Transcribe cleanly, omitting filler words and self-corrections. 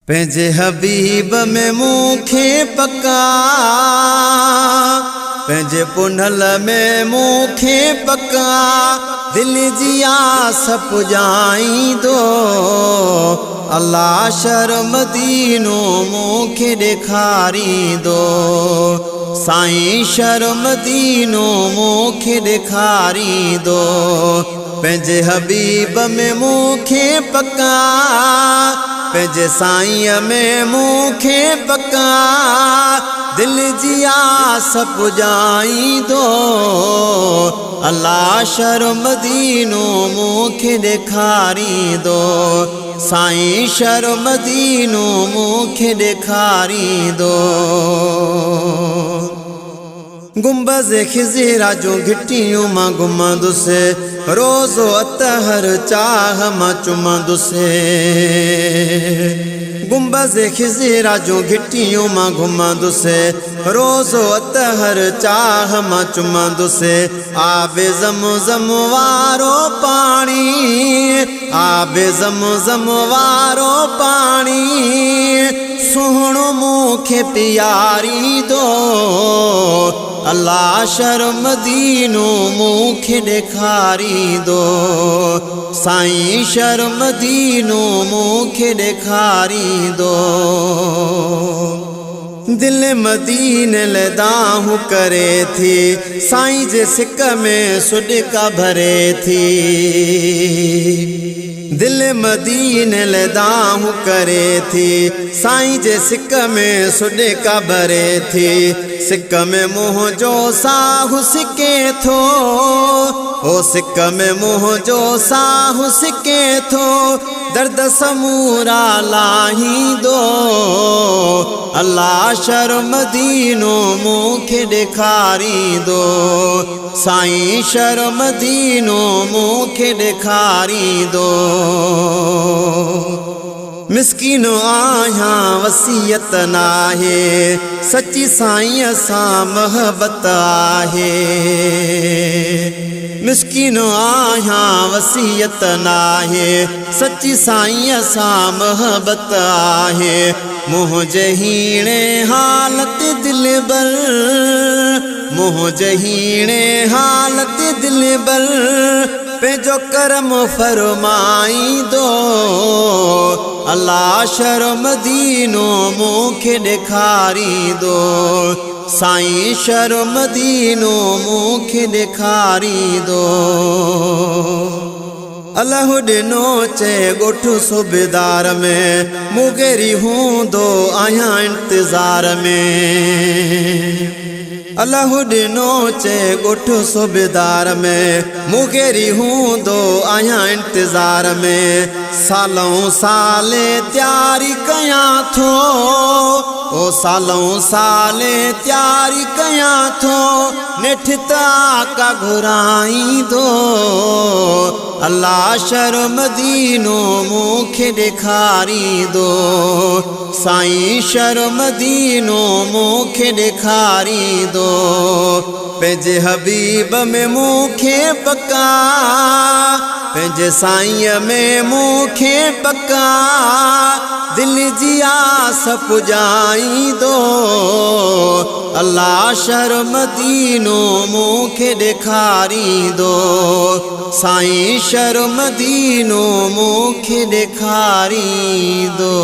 पंहिंजे हबीब में मूंखे पका, पंहिंजे पुनल में मूंखे पका, दिल जी आस पुॼाईंदो अल्लाह शर्म दीनो मूंखे ॾेखारींदो, साईं शर्म दीनो मूंखे ॾेखारींदो। पंहिंजे हबीब में मूंखे पका, पंहिंजे साईं में मूंखे पका, दिल जी आस पुॼाईंदो अल्लाह शर्म दीनो मूंखे ॾेखारींदो, साईं शर्म दीनो मूंखे ॾेखारींदो। गुंबज़ खिज़िरा जूं घिटियूं मां घुमंदुसि, रोज़ो अतहर चाह मां चुमंदुसि। गुंबज़ खिज़िरा जूं घिटियूं मां घुमंदुसि, रोज़ो अतहर चाह मां चुमंदुसि। आबे ज़मज़म वारो पाणी, आबे ज़मज़म वारो पाणी, सुहिणो मूंखे पीआरींदो अल्लाह शर्म दीनो मूंखे ॾेखारींदो, साईं शर्म दीनो मूंखे ॾेखारींदो। दिल मदीने लदाहूं करे थी, साईं जे सिक में सुॾिका भरे थी। दिल मदीने लदाहूं करे थी, साईं जे सिक में सुॾिका भरे थी। सिक में मुंह जो साहु सिके थो, ओ सिक में मुंह जो साहु सिके थो, दर्द समूरा लाहींदो अल्लाह शर्म दीनो मूंखे ॾेखारींदो, साईं शर्म दीनो मूंखे ॾेखारींदो। मिस्कीनो आहियां वसियत नाहे, सची साईं सां महबत आहे। मिस्कीनो आहियां वसियत नाहे, सची साईं सां महबत आहे। मुंह जहीणे हालत दिल बर, मुंह जहीणे हालत दिल बर, पंहिंजो करम फरमाईंदो अल्लाह शर्म दीनो मूंखे ॾेखारींदो, साईं शर्म दीनो मूंखे ॾेखारींदो। अल्लाह ॾिनो चए ॻोठ सूबेदार में, मुगेरी हूंदो आहियां इंतज़ार में। अल्लाह ॾिनो चए ॻोठ सूबेदार में, मुगेरी हूंदो आहियां इंतज़ार में। सालों साले तयारी कयां थो, ओ सालों साले तयारी कयां थो, नेठ ताका घुराईंदो अल्लाह शर्म दीनो मूंखे ॾेखारींदो, साईं शर्म दीनो मूंखे ॾेखारींदो। पंहिंजे हबीब में मूंखे पका, पंहिंजे साईं में मूंखे पका, दिल जी आस पुॼाईंदो अल्लाह शर्म दीनो मूंखे ॾेखारींदो, साईं शर्म दीनो मूंखे ॾेखारींदो।